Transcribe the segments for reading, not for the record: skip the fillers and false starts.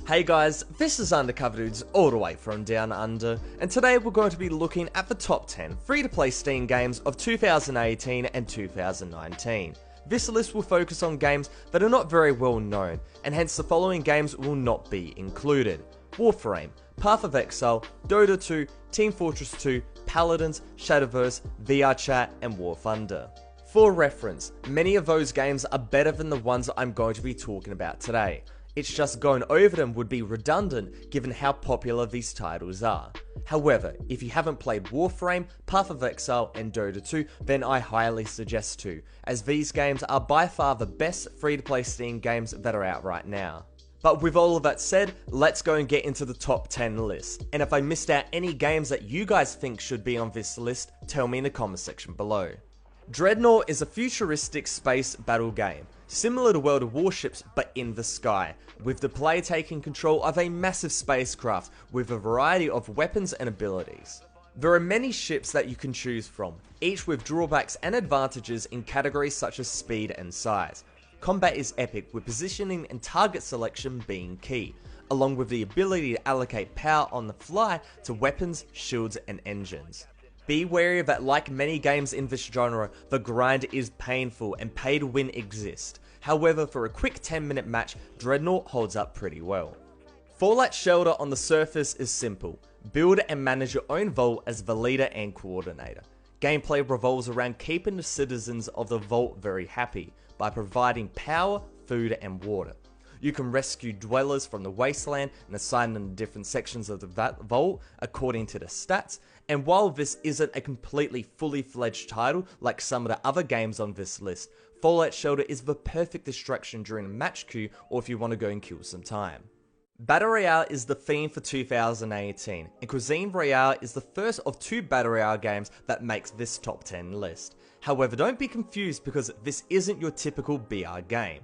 Hey guys, this is Undercover Dudes all the way from Down Under, and today we're going to be looking at the top 10 free-to-play Steam games of 2018 and 2019. This list will focus on games that are not very well known, and hence the following games will not be included: Warframe, Path of Exile, Dota 2, Team Fortress 2, Paladins, Shadowverse, VR Chat, and War Thunder. For reference, many of those games are better than the ones I'm going to be talking about today. It's just going over them would be redundant given how popular these titles are. However, if you haven't played Warframe, Path of Exile, and Dota 2, then I highly suggest to, as these games are by far the best free-to-play Steam games that are out right now. But with all of that said, let's go and get into the top 10 list. And if I missed out any games that you guys think should be on this list, tell me in the comment section below. Dreadnought is a futuristic space battle game, similar to World of Warships but in the sky, with the player taking control of a massive spacecraft with a variety of weapons and abilities. There are many ships that you can choose from, each with drawbacks and advantages in categories such as speed and size. Combat is epic, with positioning and target selection being key, along with the ability to allocate power on the fly to weapons, shields and engines. Be wary that, like many games in this genre, the grind is painful and pay to win exist. However, for a quick 10-minute match, Dreadnought holds up pretty well. Fallout Shelter on the surface is simple: build and manage your own vault as the leader and coordinator. Gameplay revolves around keeping the citizens of the vault very happy by providing power, food and water. You can rescue dwellers from the wasteland and assign them to different sections of the vault according to the stats. And while this isn't a completely fully fledged title like some of the other games on this list, Fallout Shelter is the perfect distraction during a match queue or if you want to go and kill some time. Battle Royale is the theme for 2018, and Cuisine Royale is the first of two Battle Royale games that makes this top 10 list. However, don't be confused because this isn't your typical BR game.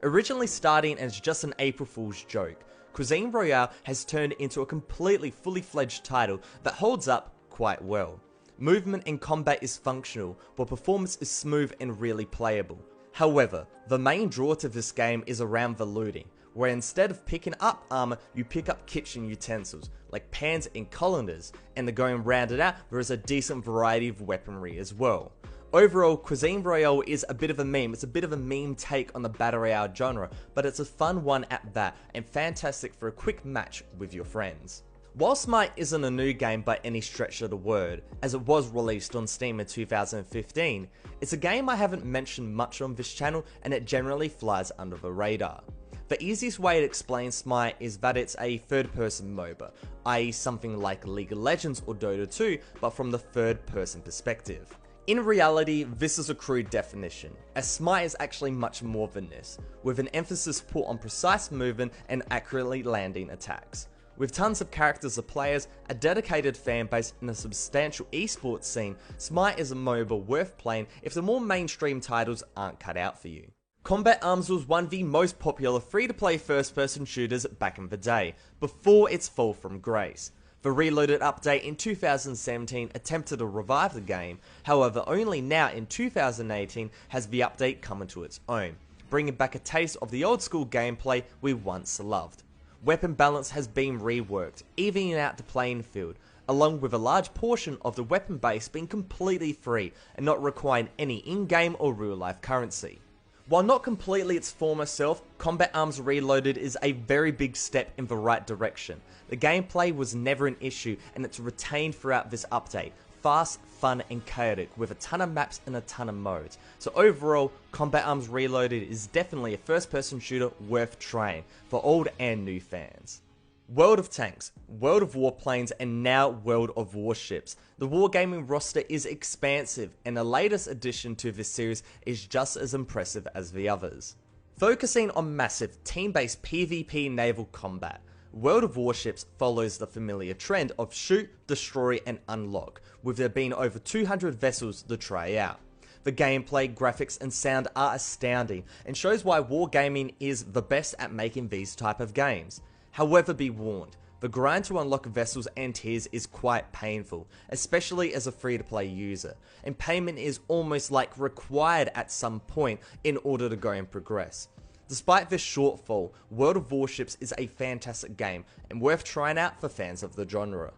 Originally starting as just an April Fool's joke, Cuisine Royale has turned into a completely fully fledged title that holds up quite well. Movement and combat is functional, while performance is smooth and really playable. However, the main draw to this game is around the looting, where instead of picking up armor, you pick up kitchen utensils, like pans and colanders, and to go and round it out, there is a decent variety of weaponry as well. Overall, Cuisine Royale is a bit of a meme. It's a bit of a meme take on the Battle Royale genre, but it's a fun one at that, and fantastic for a quick match with your friends. While Smite isn't a new game by any stretch of the word, as it was released on Steam in 2015, it's a game I haven't mentioned much on this channel and it generally flies under the radar. The easiest way to explain Smite is that it's a third-person MOBA, i.e. something like League of Legends or Dota 2, but from the third-person perspective. In reality, this is a crude definition, as Smite is actually much more than this, with an emphasis put on precise movement and accurately landing attacks. With tons of characters of players, a dedicated fanbase, and a substantial esports scene, Smite is a MOBA worth playing if the more mainstream titles aren't cut out for you. Combat Arms was one of the most popular free-to-play first-person shooters back in the day, before its fall from grace. The Reloaded update in 2017 attempted to revive the game, however only now in 2018 has the update come into its own, bringing back a taste of the old school gameplay we once loved. Weapon balance has been reworked, evening out the playing field, along with a large portion of the weapon base being completely free and not requiring any in-game or real-life currency. While not completely its former self, Combat Arms Reloaded is a very big step in the right direction. The gameplay was never an issue and it's retained throughout this update. Fast, fun and chaotic with a ton of maps and a ton of modes. So overall, Combat Arms Reloaded is definitely a first person shooter worth trying for old and new fans. World of Tanks, World of Warplanes and now World of Warships. The wargaming roster is expansive and the latest addition to this series is just as impressive as the others. Focusing on massive team-based PvP naval combat, World of Warships follows the familiar trend of shoot, destroy and unlock, with there being over 200 vessels to try out. The gameplay, graphics and sound are astounding and shows why wargaming is the best at making these type of games. However, be warned, the grind to unlock vessels and tiers is quite painful, especially as a free-to-play user, and payment is almost like required at some point in order to go and progress. Despite this shortfall, World of Warships is a fantastic game and worth trying out for fans of the genre.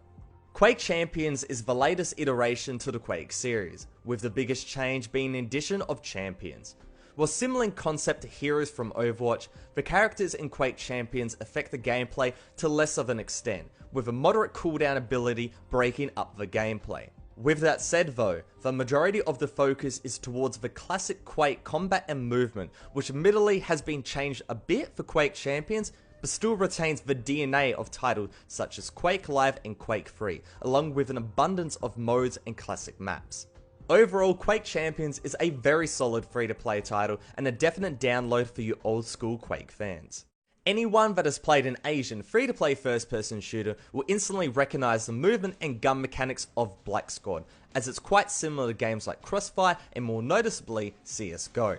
Quake Champions is the latest iteration to the Quake series, with the biggest change being the addition of champions. While similar in concept to heroes from Overwatch, the characters in Quake Champions affect the gameplay to less of an extent, with a moderate cooldown ability breaking up the gameplay. With that said though, the majority of the focus is towards the classic Quake combat and movement, which admittedly has been changed a bit for Quake Champions, but still retains the DNA of titles such as Quake Live and Quake 3, along with an abundance of modes and classic maps. Overall, Quake Champions is a very solid free-to-play title and a definite download for you old school Quake fans. Anyone that has played an Asian free-to-play first-person shooter will instantly recognize the movement and gun mechanics of Black Squad, as it's quite similar to games like Crossfire and more noticeably CSGO.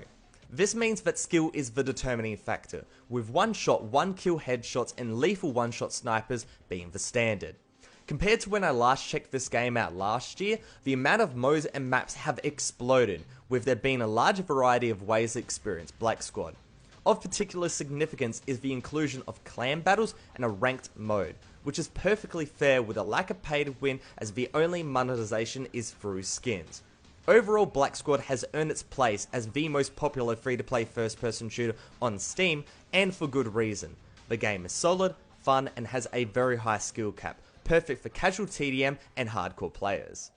This means that skill is the determining factor, with one-shot, one-kill headshots and lethal one-shot snipers being the standard. Compared to when I last checked this game out last year, the amount of modes and maps have exploded, with there being a larger variety of ways to experience Black Squad. Of particular significance is the inclusion of clan battles and a ranked mode, which is perfectly fair with a lack of pay to win as the only monetization is through skins. Overall, Black Squad has earned its place as the most popular free-to-play first-person shooter on Steam, and for good reason. The game is solid, fun, and has a very high skill cap, perfect for casual TDM and hardcore players.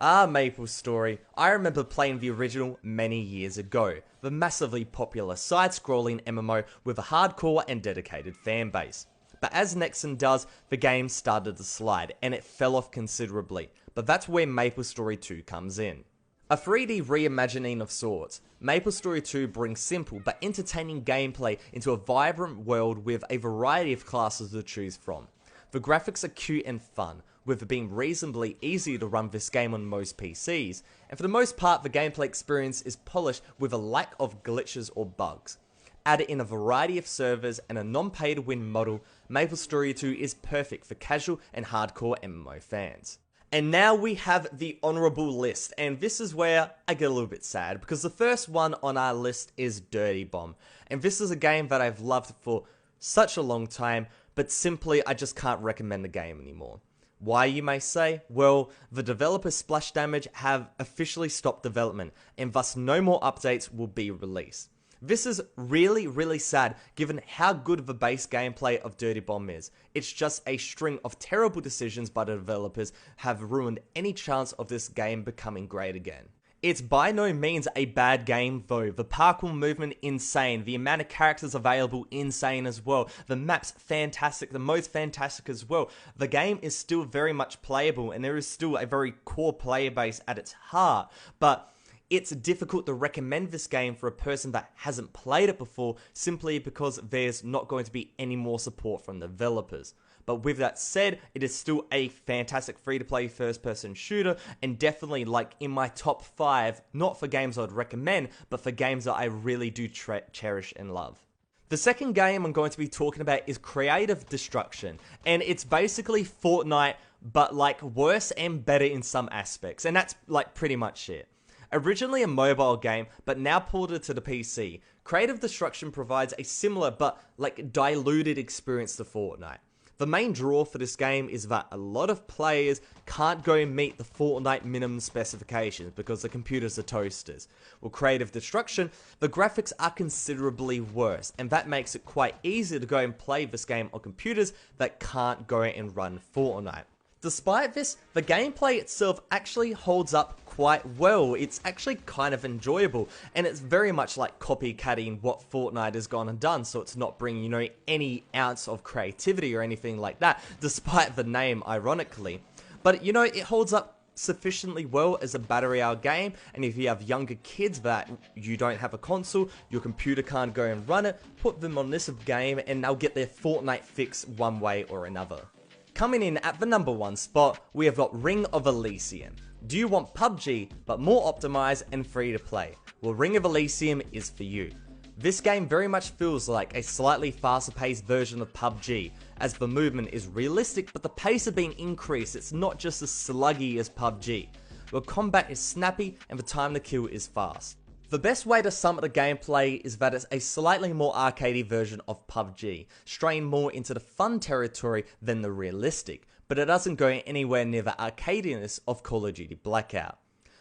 MapleStory. I remember playing the original many years ago, the massively popular side-scrolling MMO with a hardcore and dedicated fanbase. But as Nexon does, the game started to slide, and it fell off considerably, but that's where MapleStory 2 comes in. A 3D reimagining of sorts, MapleStory 2 brings simple but entertaining gameplay into a vibrant world with a variety of classes to choose from. The graphics are cute and fun, with it being reasonably easy to run this game on most PCs, and for the most part the gameplay experience is polished with a lack of glitches or bugs. Added in a variety of servers and a non-pay to win model, MapleStory 2 is perfect for casual and hardcore MMO fans. And now we have the honourable list, and this is where I get a little bit sad, because the first one on our list is Dirty Bomb, and this is a game that I've loved for such a long time, but simply I just can't recommend the game anymore. Why, you may say? Well, the developer Splash Damage have officially stopped development, and thus no more updates will be released. This is really sad given how good the base gameplay of Dirty Bomb is. It's just a string of terrible decisions by the developers have ruined any chance of this game becoming great again. It's by no means a bad game though, the parkour movement insane, the amount of characters available insane as well, the maps fantastic, the modes fantastic as well. The game is still very much playable and there is still a very core player base at its heart, but it's difficult to recommend this game for a person that hasn't played it before simply because there's not going to be any more support from the developers. But with that said, it is still a fantastic free-to-play first-person shooter and definitely like in my top 5, not for games I'd recommend, but for games that I really do cherish and love. The second game I'm going to be talking about is Creative Destruction, and it's basically Fortnite, but like worse and better in some aspects, and that's like pretty much it. Originally a mobile game, but now ported to the PC, Creative Destruction provides a similar but like diluted experience to Fortnite. The main draw for this game is that a lot of players can't go and meet the Fortnite minimum specifications because the computers are toasters. With Creative Destruction, the graphics are considerably worse, and that makes it quite easy to go and play this game on computers that can't go and run Fortnite. Despite this, the gameplay itself actually holds up quite well. It's actually kind of enjoyable, and it's very much like copycatting what Fortnite has gone and done, so it's not bringing, any ounce of creativity or anything like that, despite the name, ironically. But, it holds up sufficiently well as a battery hour game, and if you have younger kids that you don't have a console, your computer can't go and run it, put them on this game, and they'll get their Fortnite fix one way or another. Coming in at the number 1 spot, we have got Ring of Elysium. Do you want PUBG, but more optimized and free to play? Well, Ring of Elysium is for you. This game very much feels like a slightly faster paced version of PUBG, as the movement is realistic but the pace is being increased, it's not just as sluggy as PUBG. The combat is snappy and the time to kill is fast. The best way to sum up the gameplay is that it's a slightly more arcadey version of PUBG, straying more into the fun territory than the realistic, but it doesn't go anywhere near the arcadiness of Call of Duty Blackout.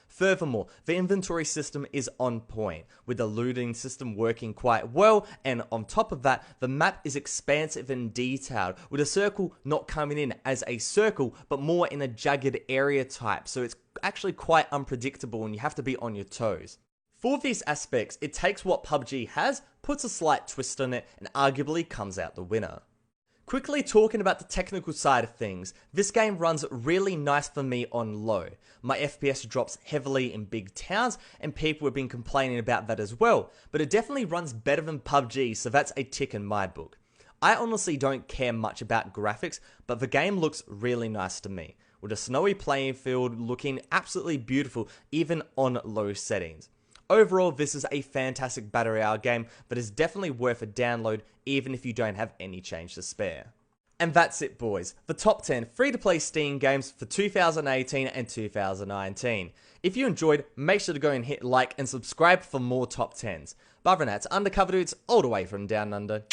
Furthermore, the inventory system is on point, with the looting system working quite well, and on top of that, the map is expansive and detailed, with a circle not coming in as a circle, but more in a jagged area type, so it's actually quite unpredictable and you have to be on your toes. For these aspects, it takes what PUBG has, puts a slight twist on it, and arguably comes out the winner. Quickly talking about the technical side of things, this game runs really nice for me on low. My FPS drops heavily in big towns, and people have been complaining about that as well, but it definitely runs better than PUBG, so that's a tick in my book. I honestly don't care much about graphics, but the game looks really nice to me, with a snowy playing field looking absolutely beautiful even on low settings. Overall, this is a fantastic Battle Royale game that is definitely worth a download even if you don't have any change to spare. And that's it, boys, the top 10 free-to-play Steam games for 2018 and 2019. If you enjoyed, make sure to go and hit like and subscribe for more top 10s. But other than that, it's Undercover Dudes all the way from Down Under.